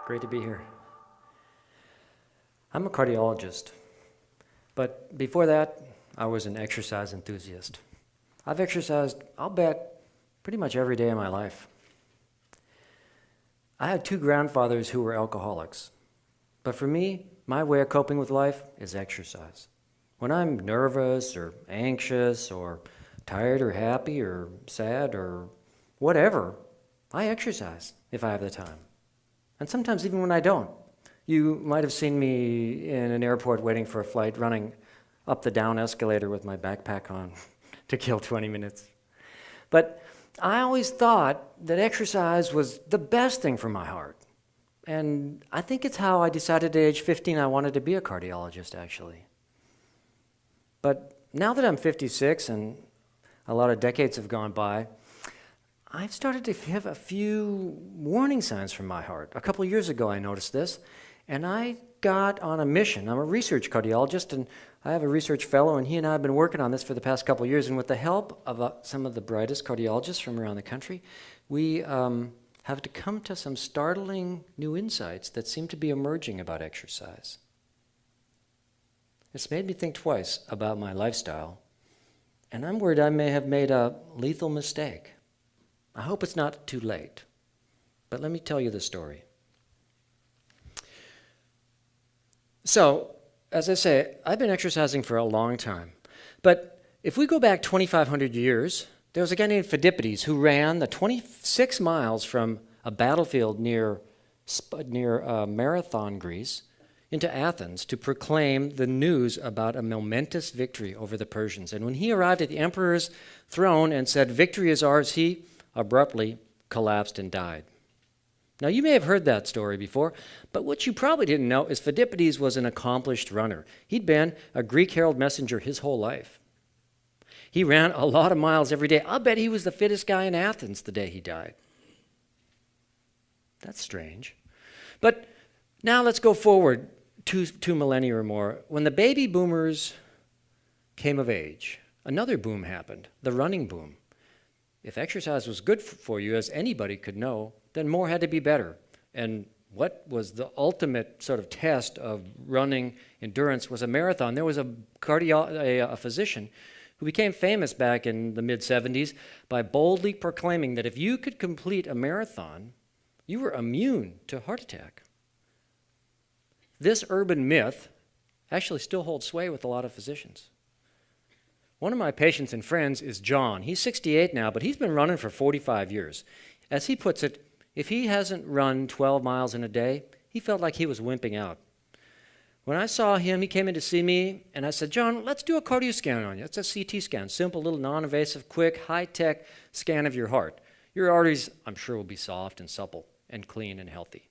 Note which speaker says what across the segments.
Speaker 1: Great to be here. I'm a cardiologist, but before that, I was an exercise enthusiast. I've exercised, I'll bet, pretty much every day of my life. I had two grandfathers who were alcoholics, but for me, my way of coping with life is exercise. When I'm nervous or anxious or tired or happy or sad or whatever, I exercise if I have the time. And sometimes even when I don't. You might have seen me in an airport waiting for a flight, running up the down escalator with my backpack on to kill 20 minutes. But I always thought that exercise was the best thing for my heart. And I think it's how I decided at age 15 I wanted to be a cardiologist, actually. But now that I'm 56 and a lot of decades have gone by, I've started to have a few warning signs from my heart. A couple of years ago I noticed this, and I got on a mission. I'm a research cardiologist, and I have a research fellow, and he and I have been working on this for the past couple of years, and with the help of some of the brightest cardiologists from around the country, we have to come to some startling new insights that seem to be emerging about exercise. It's made me think twice about my lifestyle, and I'm worried I may have made a lethal mistake. I hope it's not too late, but let me tell you the story. So, as I say, I've been exercising for a long time, but if we go back 2,500 years, there was a guy named Phidippides who ran the 26 miles from a battlefield near Marathon, Greece, into Athens to proclaim the news about a momentous victory over the Persians. And when he arrived at the emperor's throne and said, "Victory is ours," he abruptly collapsed and died. Now, you may have heard that story before, but what you probably didn't know is Phidippides was an accomplished runner. He'd been a Greek herald messenger his whole life. He ran a lot of miles every day. I'll bet he was the fittest guy in Athens the day he died. That's strange. But now let's go forward two millennia or more. When the baby boomers came of age, another boom happened, the running boom. If exercise was good for you, as anybody could know, then more had to be better. And what was the ultimate sort of test of running endurance was a marathon. There was a physician who became famous back in the mid-70s by boldly proclaiming that if you could complete a marathon, you were immune to heart attack. This urban myth actually still holds sway with a lot of physicians. One of my patients and friends is John. He's 68 now, but he's been running for 45 years. As he puts it, if he hasn't run 12 miles in a day, he felt like he was wimping out. When I saw him, he came in to see me, and I said, "John, let's do a cardio scan on you." It's a CT scan, simple, little, non-invasive, quick, high-tech scan of your heart. Your arteries, I'm sure, will be soft and supple and clean and healthy.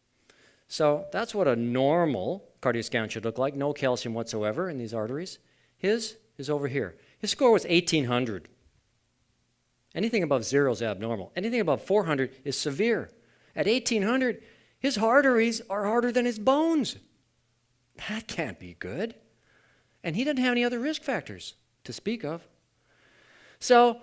Speaker 1: So that's what a normal cardio scan should look like, no calcium whatsoever in these arteries. His is over here. His score was 1,800. Anything above 0 is abnormal. Anything above 400 is severe. At 1,800, his arteries are harder than his bones. That can't be good. And he doesn't have any other risk factors to speak of. So,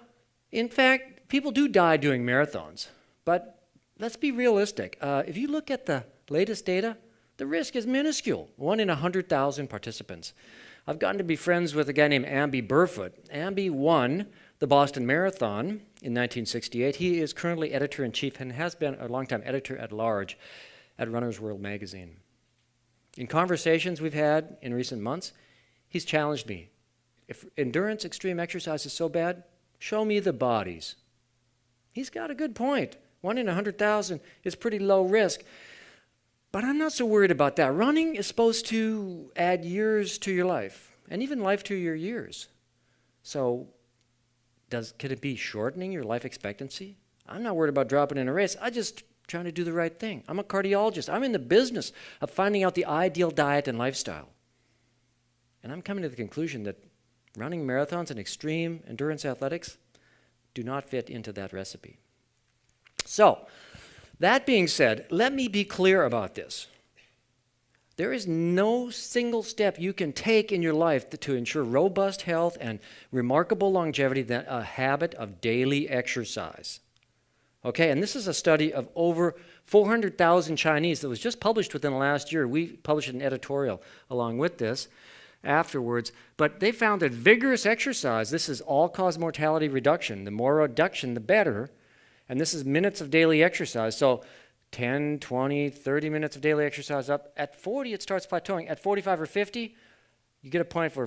Speaker 1: in fact, people do die doing marathons. But let's be realistic. If you look at the latest data, the risk is minuscule, 1 in 100,000 participants. I've gotten to be friends with a guy named Amby Burfoot. Amby won the Boston Marathon in 1968. He is currently editor-in-chief and has been a long-time editor-at-large at Runner's World magazine. In conversations we've had in recent months, he's challenged me. If endurance extreme exercise is so bad, show me the bodies. He's got a good point. 1 in 100,000 is pretty low risk. But I'm not so worried about that. Running is supposed to add years to your life, and even life to your years. So could it be shortening your life expectancy? I'm not worried about dropping in a race. I'm just trying to do the right thing. I'm a cardiologist. I'm in the business of finding out the ideal diet and lifestyle. And I'm coming to the conclusion that running marathons and extreme endurance athletics do not fit into that recipe. So, that being said, let me be clear about this. There is no single step you can take in your life to ensure robust health and remarkable longevity than a habit of daily exercise. Okay, and this is a study of over 400,000 Chinese that was just published within the last year. We published an editorial along with this afterwards. But they found that vigorous exercise, this is all-cause mortality reduction. The more reduction, the better. And this is minutes of daily exercise. So 10, 20, 30 minutes of daily exercise up. At 40, it starts plateauing. At 45 or 50, you get a point where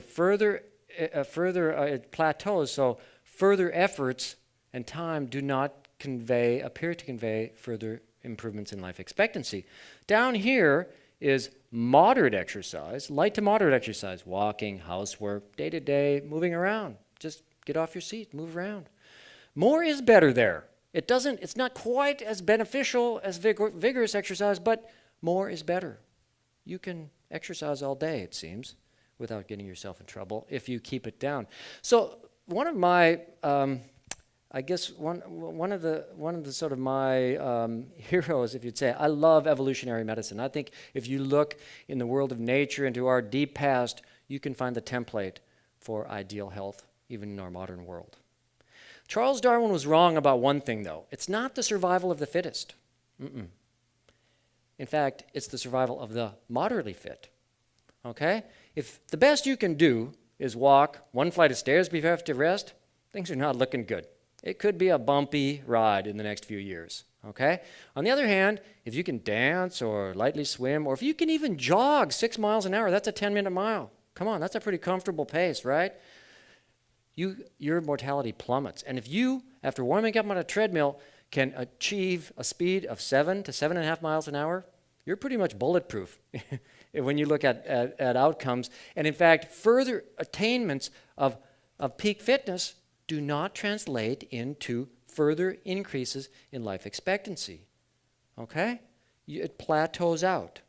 Speaker 1: it plateaus. So further efforts and time do not appear to convey further improvements in life expectancy. Down here is moderate exercise, light to moderate exercise, walking, housework, day-to-day, moving around. Just get off your seat, move around. More is better there. It's not quite as beneficial as vigorous exercise, but more is better. You can exercise all day, it seems, without getting yourself in trouble if you keep it down. So one of my, I guess one of the sort of my heroes, if you'd say, I love evolutionary medicine. I think if you look in the world of nature into our deep past, you can find the template for ideal health, even in our modern world. Charles Darwin was wrong about one thing, though. It's not the survival of the fittest. In fact, it's the survival of the moderately fit. Okay? If the best you can do is walk one flight of stairs before you have to rest, things are not looking good. It could be a bumpy ride in the next few years. Okay? On the other hand, if you can dance or lightly swim, or if you can even jog 6 miles an hour, that's a 10-minute mile. Come on, that's a pretty comfortable pace, right? Your mortality plummets. And if you, after warming up on a treadmill, can achieve a speed of 7 to 7.5 miles an hour, you're pretty much bulletproof when you look at outcomes. And in fact, further attainments of peak fitness do not translate into further increases in life expectancy. Okay? It plateaus out.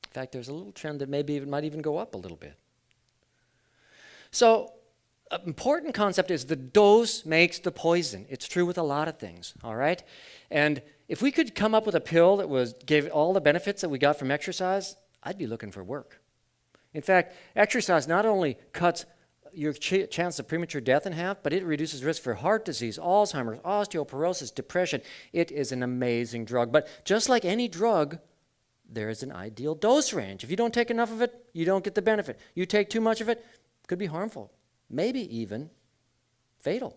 Speaker 1: In fact, there's a little trend that maybe it might even go up a little bit. So, an important concept is the dose makes the poison. It's true with a lot of things, all right? And if we could come up with a pill that gave all the benefits that we got from exercise, I'd be looking for work. In fact, exercise not only cuts your chance of premature death in half, but it reduces risk for heart disease, Alzheimer's, osteoporosis, depression. It is an amazing drug. But just like any drug, there is an ideal dose range. If you don't take enough of it, you don't get the benefit. You take too much of it, it could be harmful, maybe even fatal.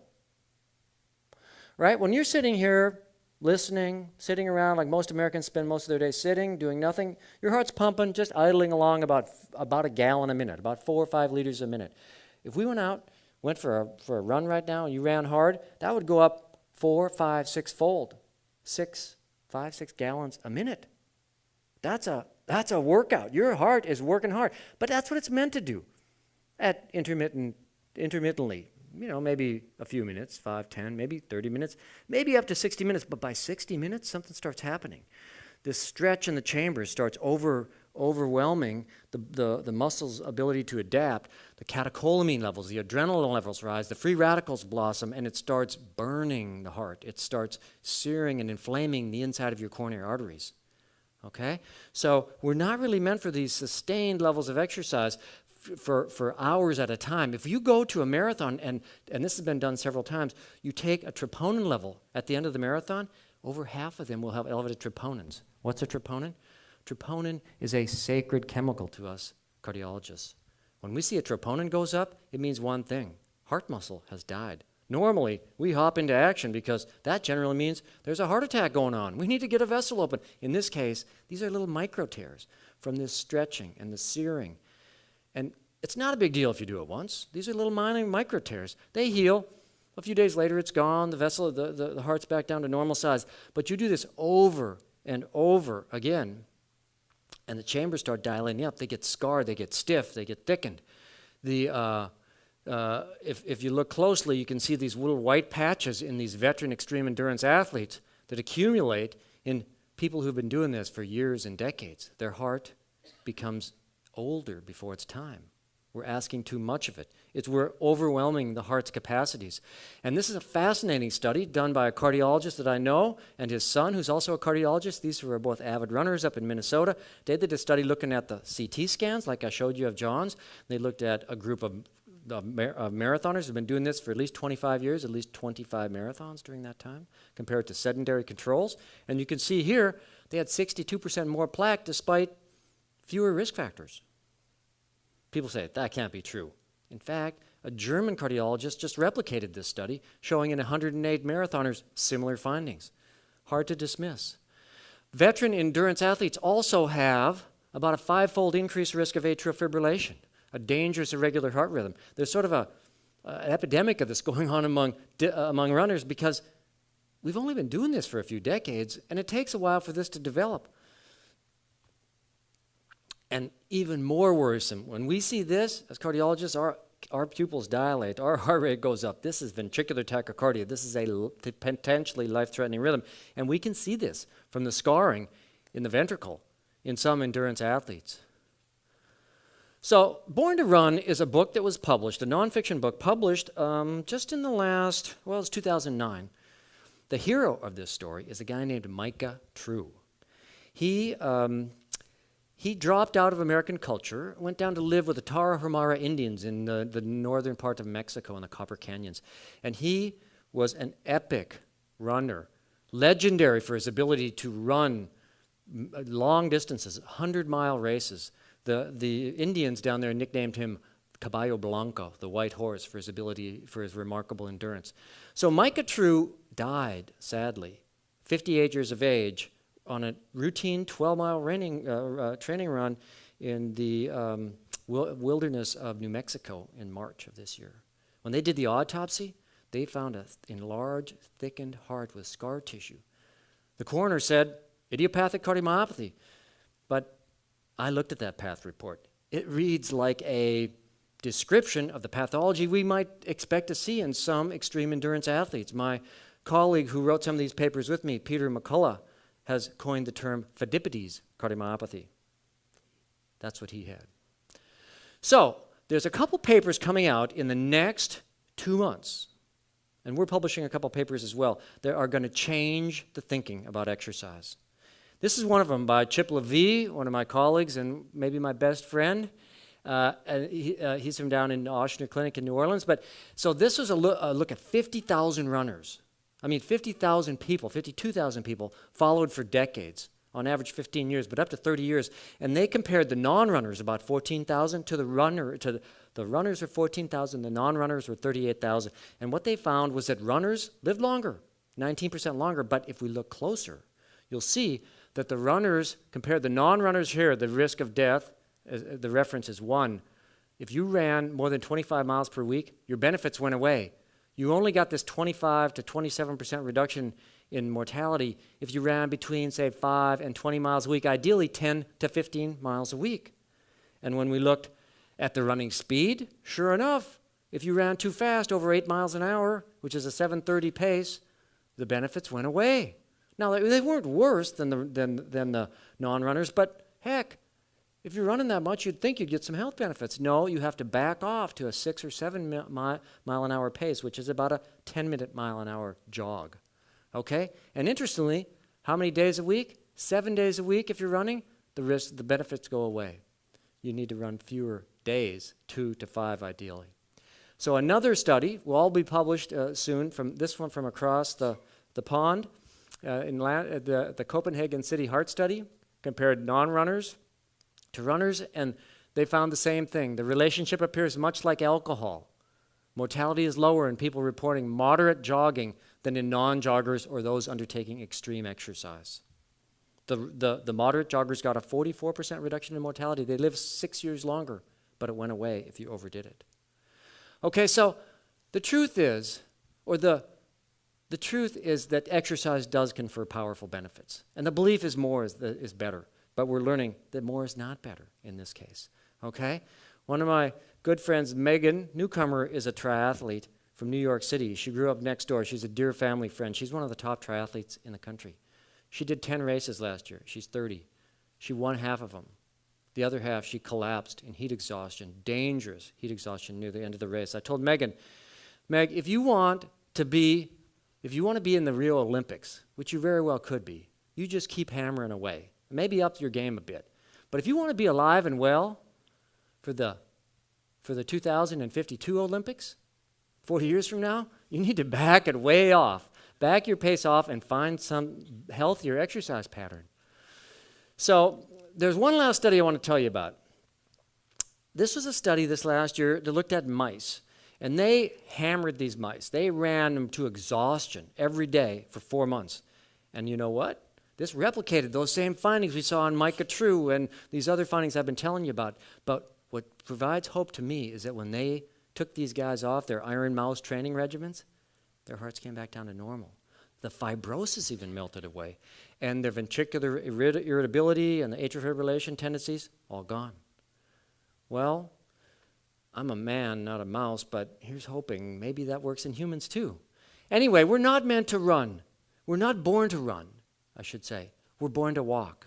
Speaker 1: Right? When you're sitting here listening, sitting around like most Americans spend most of their day sitting, doing nothing, your heart's pumping, just idling along about a gallon a minute, about 4 or 5 liters a minute. If we went for a run right now and you ran hard, that would go up 4, 5, 6-fold. 5, 6 gallons a minute. That's a workout. Your heart is working hard. But that's what it's meant to do at intermittently. Maybe a few minutes, 5, 10, maybe 30 minutes, maybe up to 60 minutes. But by 60 minutes, something starts happening. This stretch in the chambers starts overwhelming the muscle's ability to adapt. The catecholamine levels, the adrenaline levels rise, the free radicals blossom, and it starts burning the heart. It starts searing and inflaming the inside of your coronary arteries. Okay? So we're not really meant for these sustained levels of exercise for hours at a time. If you go to a marathon, and this has been done several times, you take a troponin level at the end of the marathon, over half of them will have elevated troponins. What's a troponin? Troponin is a sacred chemical to us cardiologists. When we see a troponin goes up, it means one thing: heart muscle has died. Normally, we hop into action because that generally means there's a heart attack going on. We need to get a vessel open. In this case, these are little micro tears from this stretching and the searing. And it's not a big deal if you do it once. These are little minor micro tears. They heal. A few days later, it's gone. The vessel, the heart's back down to normal size. But you do this over and over again, and the chambers start dilating up. They get scarred. They get stiff. They get thickened. If you look closely, you can see these little white patches in these veteran extreme endurance athletes that accumulate in people who've been doing this for years and decades. Their heart becomes older before its time. We're asking too much of it. We're overwhelming the heart's capacities. And this is a fascinating study done by a cardiologist that I know and his son, who's also a cardiologist. These were both avid runners up in Minnesota. They did a study looking at the CT scans, like I showed you of John's. They looked at a group of marathoners have been doing this for at least 25 years, at least 25 marathons during that time, compared to sedentary controls. And you can see here, they had 62% more plaque despite fewer risk factors. People say, that can't be true. In fact, a German cardiologist just replicated this study, showing in 108 marathoners similar findings. Hard to dismiss. Veteran endurance athletes also have about a 5-fold increased risk of atrial fibrillation, a dangerous irregular heart rhythm. There's sort of an epidemic of this going on among runners because we've only been doing this for a few decades, and it takes a while for this to develop. And even more worrisome, when we see this, as cardiologists, our pupils dilate, our heart rate goes up. This is ventricular tachycardia. This is a potentially life-threatening rhythm. And we can see this from the scarring in the ventricle in some endurance athletes. So, Born to Run is a book that was published, a nonfiction book published just in the last, well, it's 2009. The hero of this story is a guy named Micah True. He dropped out of American culture, went down to live with the Tarahumara Indians in the northern part of Mexico in the Copper Canyons. And he was an epic runner, legendary for his ability to run long distances, 100-mile races. The Indians down there nicknamed him Caballo Blanco, the white horse, for his ability, for his remarkable endurance. So Micah True died, sadly, 58 years of age, on a routine 12-mile training run in the wilderness of New Mexico in March of this year. When they did the autopsy, they found an enlarged, thickened heart with scar tissue. The coroner said, idiopathic cardiomyopathy. But I looked at that path report. It reads like a description of the pathology we might expect to see in some extreme endurance athletes. My colleague who wrote some of these papers with me, Peter McCullough, has coined the term Pheidippides cardiomyopathy. That's what he had. So there's a couple papers coming out in the next 2 months, and we're publishing a couple papers as well, that are going to change the thinking about exercise. This is one of them by Chip Levy, one of my colleagues and maybe my best friend. He's from down in Oshner Clinic in New Orleans. But so this was a look at 50,000 runners. I mean, 50,000 people, 52,000 people followed for decades, on average 15 years, but up to 30 years. And they compared the non-runners, about 14,000, to the runners were 14,000, the non-runners were 38,000. And what they found was that runners lived longer, 19% longer. But if we look closer, you'll see that the runners, compared the non-runners here, the risk of death, the reference is 1. If you ran more than 25 miles per week, your benefits went away. You only got this 25 to 27% reduction in mortality if you ran between, say, 5 and 20 miles a week, ideally 10 to 15 miles a week. And when we looked at the running speed, sure enough, if you ran too fast, over 8 miles an hour, which is a 7:30 pace, the benefits went away. Now, they weren't worse than the non-runners, but heck, if you're running that much, you'd think you'd get some health benefits. No, you have to back off to a 6 or 7 mile an hour pace, which is about a 10-minute mile an hour jog. Okay? And interestingly, how many days a week? 7 days a week if you're running, the benefits go away. You need to run fewer days, 2 to 5 ideally. So another study will all be published soon, from this one from across the pond, the Copenhagen City Heart Study compared non-runners to runners, and they found the same thing. The relationship appears much like alcohol. Mortality is lower in people reporting moderate jogging than in non-joggers or those undertaking extreme exercise. The moderate joggers got a 44% reduction in mortality. They lived 6 years longer, but it went away if you overdid it. Okay, so the truth is, the truth is that exercise does confer powerful benefits. And the belief is more is better. But we're learning that more is not better in this case. Okay? One of my good friends, Megan Newcomer, is a triathlete from New York City. She grew up next door. She's a dear family friend. She's one of the top triathletes in the country. She did 10 races last year. She's 30. She won half of them. The other half, she collapsed in heat exhaustion, dangerous heat exhaustion near the end of the race. I told Megan, Meg, if you want to be in the Rio Olympics, which you very well could be, you just keep hammering away. Maybe up your game a bit. But if you want to be alive and well for for the 2052 Olympics, 40 years from now, you need to back it way off. Back your pace off and find some healthier exercise pattern. So there's one last study I want to tell you about. This was a study this last year that looked at mice. And they hammered these mice. They ran them to exhaustion every day for 4 months. And you know what? This replicated those same findings we saw in Micah True and these other findings I've been telling you about. But what provides hope to me is that when they took these guys off their iron mouse training regimens, their hearts came back down to normal. The fibrosis even melted away. And their ventricular irritability and the atrial fibrillation tendencies, all gone. Well, I'm a man, not a mouse, but here's hoping maybe that works in humans too. Anyway, we're not meant to run. We're not born to run, I should say. We're born to walk,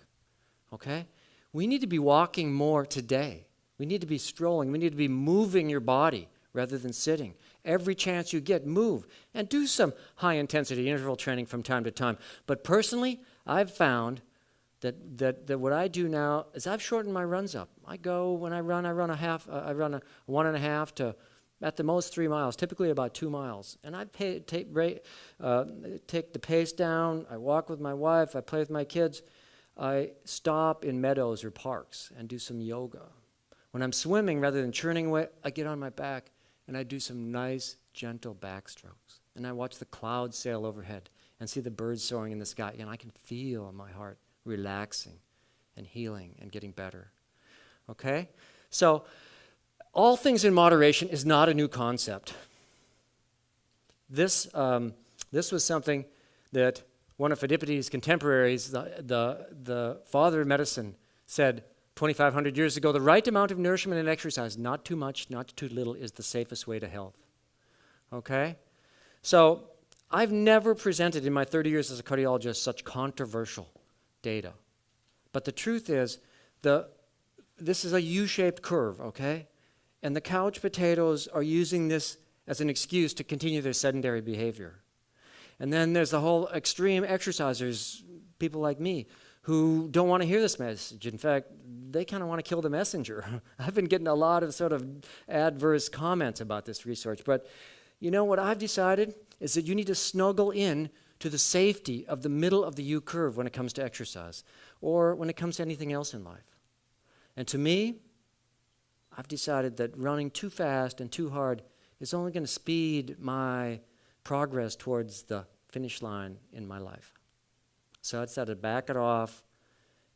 Speaker 1: okay? We need to be walking more today. We need to be strolling. We need to be moving your body rather than sitting. Every chance you get, move. And do some high-intensity interval training from time to time. But personally, I've found that what I do now is I've shortened my runs up. When I run a 1.5 to at the most 3 miles, typically about 2 miles. And I take the pace down. I walk with my wife. I play with my kids. I stop in meadows or parks and do some yoga. When I'm swimming, rather than churning away, I get on my back and I do some nice, gentle backstrokes. And I watch the clouds sail overhead and see the birds soaring in the sky. And I can feel my heart relaxing and healing and getting better. Okay? So, all things in moderation is not a new concept. This was something that one of Phidippides' contemporaries, the father of medicine, said 2,500 years ago, the right amount of nourishment and exercise, not too much, not too little, is the safest way to health. Okay? So, I've never presented in my 30 years as a cardiologist such controversial data. But the truth is, this is a U-shaped curve, okay? And the couch potatoes are using this as an excuse to continue their sedentary behavior. And then there's the whole extreme exercisers, people like me, who don't want to hear this message. In fact, they kind of want to kill the messenger. I've been getting a lot of sort of adverse comments about this research. But you know what I've decided is that you need to snuggle in to the safety of the middle of the U-curve when it comes to exercise or when it comes to anything else in life. And to me, I've decided that running too fast and too hard is only going to speed my progress towards the finish line in my life. So I decided to back it off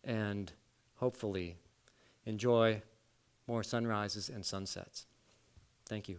Speaker 1: and hopefully enjoy more sunrises and sunsets. Thank you.